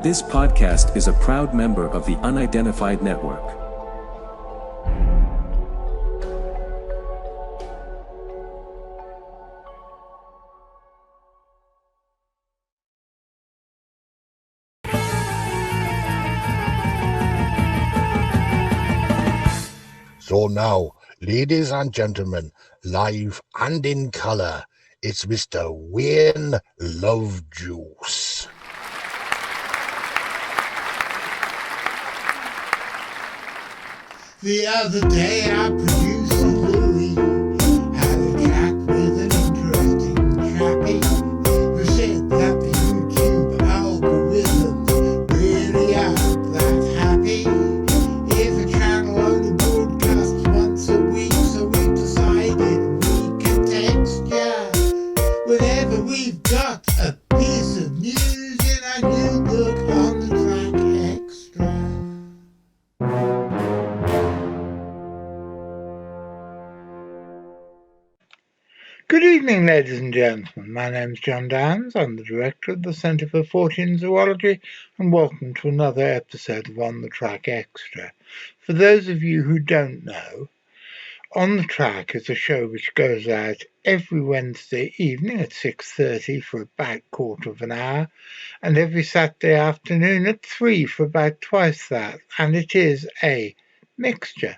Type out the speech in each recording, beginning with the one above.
This podcast is a proud member of the Unidentified Network. So now, ladies and gentlemen, live and in colour, it's Mr. Wayne Lovejuice. The other day our producer Louis had a chat with an interesting chappie who said that the YouTube algorithms really aren't that happy if a channel only broadcasts once a week, so we decided we can text ya whenever we've got a piece of news in our new book on the track extra. Good evening, ladies and gentlemen. My name's John Downs. I'm the director of the Centre for Fortean Zoology, and welcome to another episode of On the Track Extra. For those of you who don't know, On the Track is a show which goes out every Wednesday evening at 6:30 for about a quarter of an hour, and every Saturday afternoon at 3 for about twice that. And it is a mixture,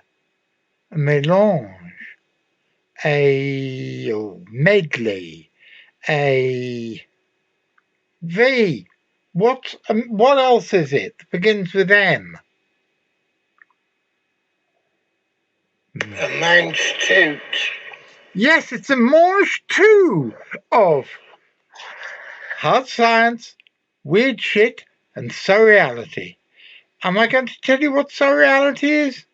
a mélange, a medley, what else is it that begins with M? A mange toot. Yes, it's a mange tout of hard science, weird shit, and surreality. Am I going to tell you what surreality is?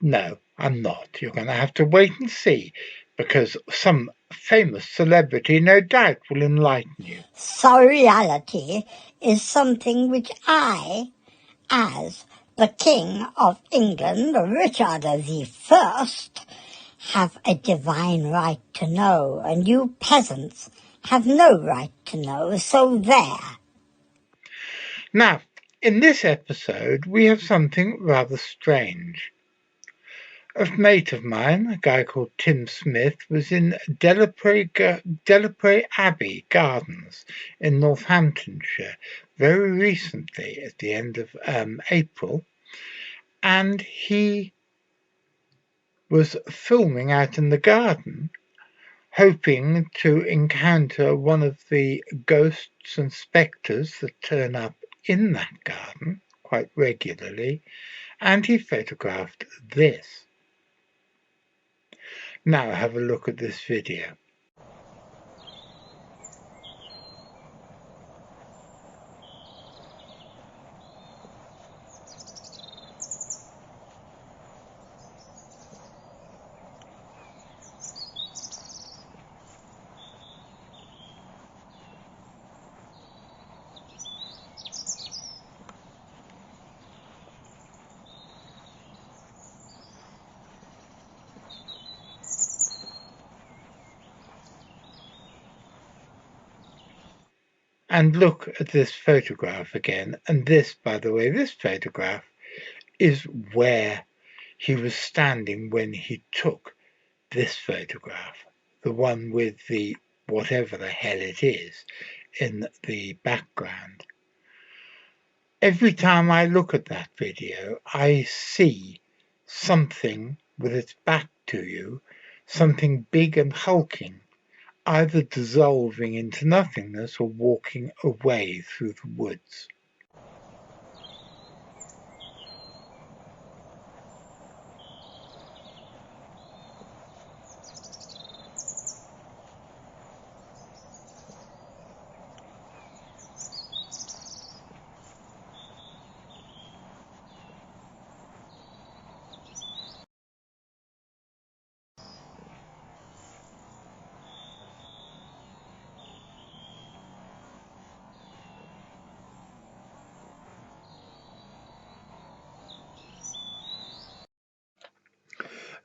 No, I'm not. You're going to have to wait and see, because some famous celebrity no doubt will enlighten you. Surreality is something which I, as the King of England, Richard the First, have a divine right to know, and you peasants have no right to know, so there. Now, in this episode, we have something rather strange. A mate of mine, a guy called Tim Smith, was in Delapre Abbey Gardens in Northamptonshire very recently at the end of April, and he was filming out in the garden, hoping to encounter one of the ghosts and spectres that turn up in that garden quite regularly, and he photographed this. Now have a look at this video. And look at this photograph again. And this, by the way, this photograph is where he was standing when he took this photograph, the one with the whatever the hell it is in the background. Every time I look at that video, I see something with its back to you, something big and hulking, either dissolving into nothingness or walking away through the woods.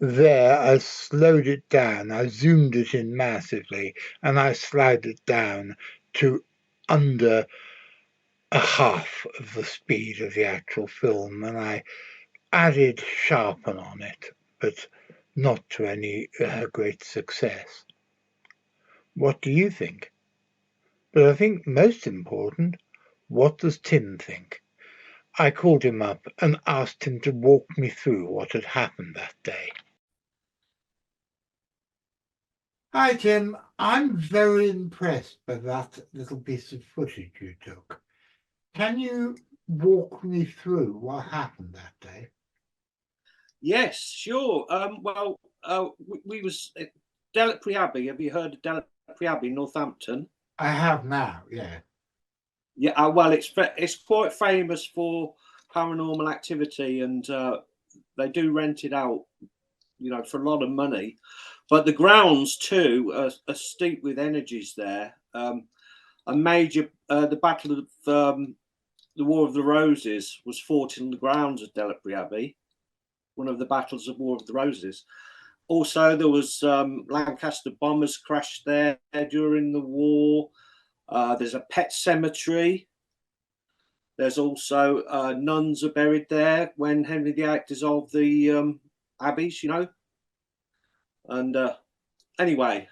There, I slowed it down, I zoomed it in massively, and I slid it down to under a half of the speed of the actual film, and I added sharpen on it, but not to any great success. What do you think? But I think most important, what does Tim think? I called him up and asked him to walk me through what had happened that day. Hi, Tim. I'm very impressed by that little piece of footage you took. Can you walk me through what happened that day? Yes, sure. We was at Delapre Abbey. Have you heard of Delapre Abbey, Northampton? I have now, yeah. Yeah. Well, it's quite famous for paranormal activity, and they do rent it out, for a lot of money. But the grounds too are steep with energies there. A major, the Battle of the War of the Roses was fought in the grounds of Delapre Abbey. One of the battles of War of the Roses. Also, there was Lancaster bombers crashed there during the war. There's a pet cemetery. There's also nuns are buried there when Henry VIII dissolved the abbeys, And anyway,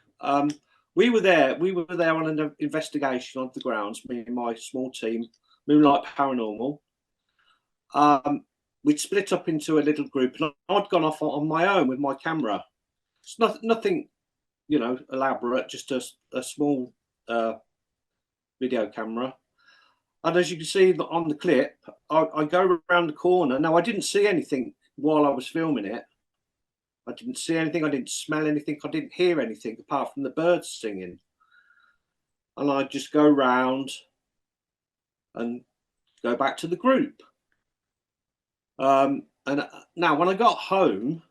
we were there. We were there on an investigation of the grounds, me and my small team, Moonlight Paranormal. We'd split up into a little group, and I'd gone off on my own with my camera. It's nothing, elaborate, just a small video camera. And as you can see on the clip, I go around the corner. Now, I didn't see anything while I was filming it. I didn't see anything. I didn't smell anything. I didn't hear anything apart from the birds singing. And I just go round and go back to the group. And now, when I got home,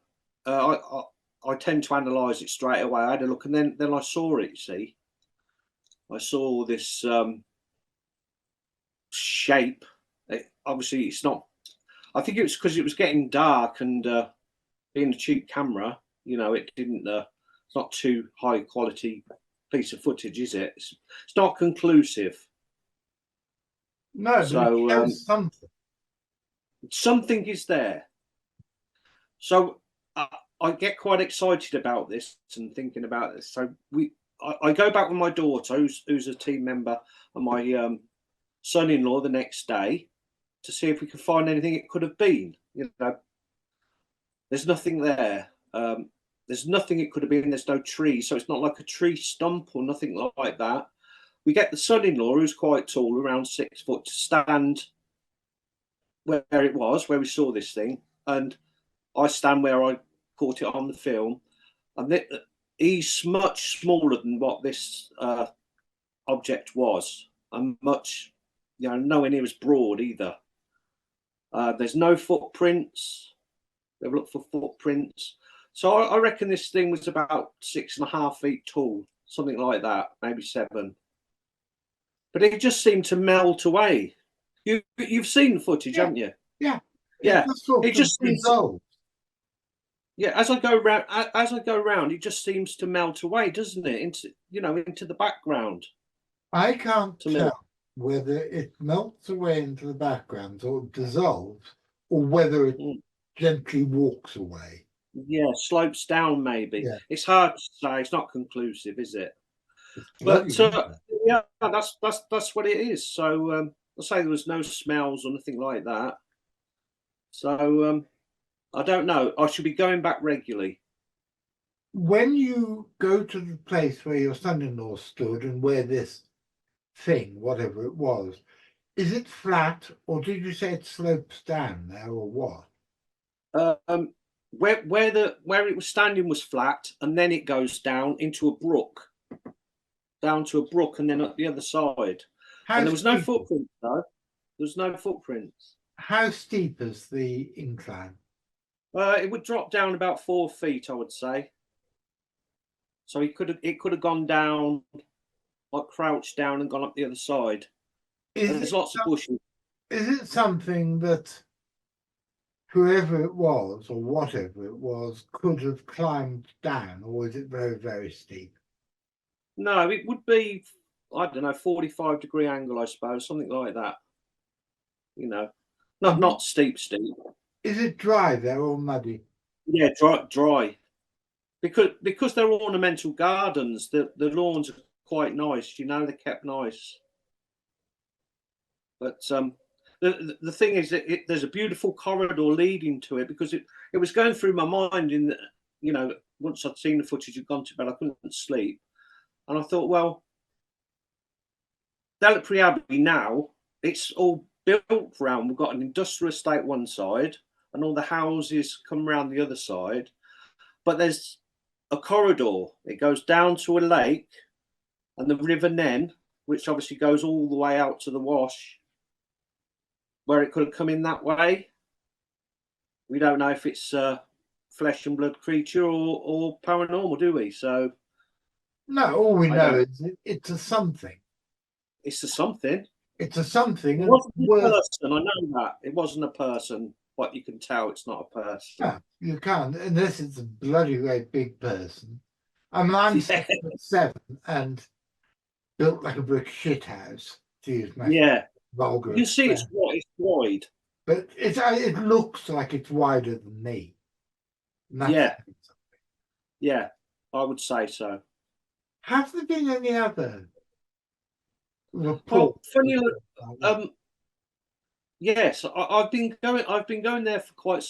I tend to analyse it straight away. I had a look, and then I saw it. You see, I saw this shape. Obviously, it's not. I think it was because it was getting dark, and being a cheap camera, it didn't. It's not too high quality piece of footage, is it? It's not conclusive. No, so but it shows something. Something is there. So I get quite excited about this and thinking about this. So I go back with my daughter, who's a team member, and my son-in-law the next day to see if we could find anything it could have been. There's nothing there. There's nothing it could have been. There's no tree, so it's not like a tree stump or nothing like that. We get the son-in-law, who's quite tall, around 6 foot, to stand where it was, where we saw this thing, and I stand where I caught it on the film, and he's much smaller than what this object was, and much, nowhere near as broad either. There's no footprints. They've looked for footprints. So I reckon this thing was about 6.5 feet tall, something like that, maybe 7. But it just seemed to melt away. You've seen the footage, haven't you? Yeah. Yeah. It just dissolves. Yeah, as I go around, it just seems to melt away, doesn't it? Into the background. I can't tell whether it melts away into the background or dissolves, or whether it gently walks away. Yeah, slopes down maybe. Yeah. It's hard to say. It's not conclusive, is it? But yeah, that's what it is. So I say there was no smells or nothing like that. So I don't know. I should be going back regularly. When you go to the place where your son-in-law stood and where this thing, whatever it was, is it flat, or did you say it slopes down there, or what? Where it was standing was flat, and then it goes down into a brook. Down to a brook, and then at the other side. And there was no footprints, though. There was no footprints. How steep is the incline? It would drop down about 4 feet, I would say. So it could have gone down, like crouched down and gone up the other side. There's lots of bushes. Is it something that whoever it was or whatever it was could have climbed down, or is it very, very steep? No, it would be, I don't know, 45-degree angle, I suppose, something like that. you know, not steep. Is it dry there or muddy? Yeah, dry. Because they're ornamental gardens, the lawns are quite nice. You know, they're kept nice. But the thing is that there's a beautiful corridor leading to it, because it was going through my mind in the, you know, once I'd seen the footage and gone to bed, I couldn't sleep, and I thought, well, Delapre Abbey now, it's all built round. We've got an industrial estate one side, and all the houses come around the other side. But there's a corridor. It goes down to a lake and the River Nen, which obviously goes all the way out to the Wash, where it could have come in that way. We don't know if it's a flesh and blood creature or paranormal, do we? So no, all we know is it's a something. It's a something. It's a something. It wasn't a person. I know that. It wasn't a person, but you can tell it's not a person. No, you can't, unless it's a bloody great big person. I mean, I'm 6'7" and built like a brick shit house, to use my vulgar. You see, it's wide. But it looks like it's wider than me. Yeah, I would say so. Have there been any other reports? Yes, I've been going there for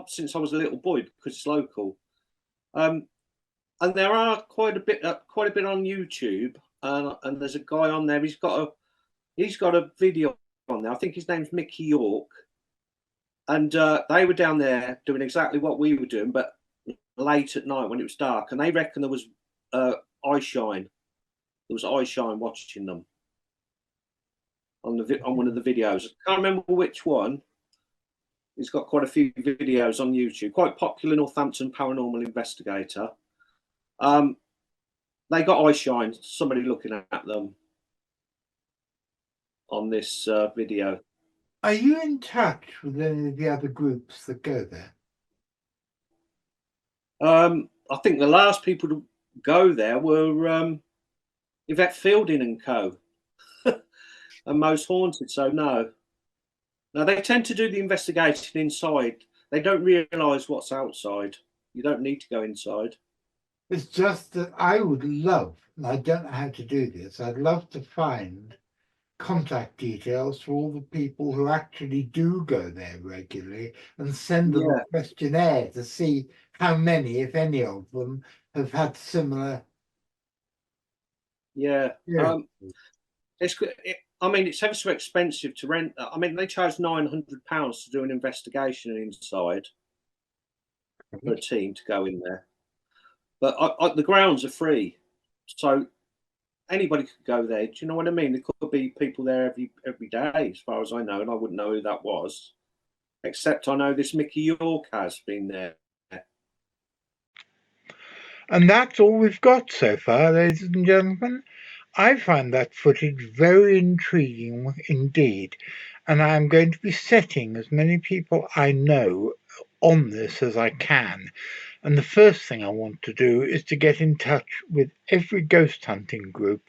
since I was a little boy, because it's local. And there are quite a bit on YouTube, and there's a guy on there. He's got a video on there. I think his name's Mickey York, and they were down there doing exactly what we were doing, but late at night when it was dark, and they reckon there was eye shine. There was eye shine watching them on one of the videos. I can't remember which one. He's got quite a few videos on YouTube. Quite popular Northampton paranormal investigator. They got eye shine. Somebody looking at them on this video. Are you in touch with any of the other groups that go there? I think the last people to go there were Yvette Fielding and Co. and Most Haunted. So no. Now they tend to do the investigation inside. They don't realise what's outside. You don't need to go inside. It's just that I would love, and I don't know how to do this, I'd love to find contact details for all the people who actually do go there regularly and send them a questionnaire to see how many, if any of them, have had similar. I mean, it's ever so expensive to rent. I mean, they charge £900 to do an investigation inside for a team to go in there. But the grounds are free, so anybody could go there. Do you know what I mean? There could be people there every day, as far as I know, and I wouldn't know who that was, except I know this Mickey York has been there. And that's all we've got so far, ladies and gentlemen. I find that footage very intriguing indeed, and I'm going to be setting as many people I know on this as I can. And the first thing I want to do is to get in touch with every ghost hunting group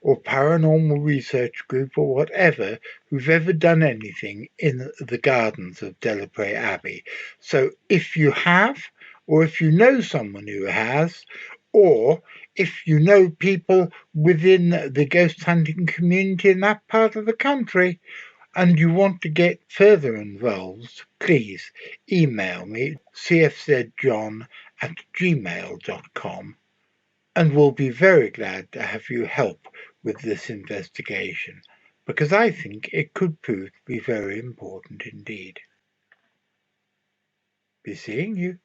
or paranormal research group or whatever who've ever done anything in the gardens of Delapre Abbey. So if you have, or if you know someone who has, or if you know people within the ghost hunting community in that part of the country and you want to get further involved, please email me, cfzjohn@gmail.com, and we'll be very glad to have you help with this investigation, because I think it could prove to be very important indeed. Be seeing you.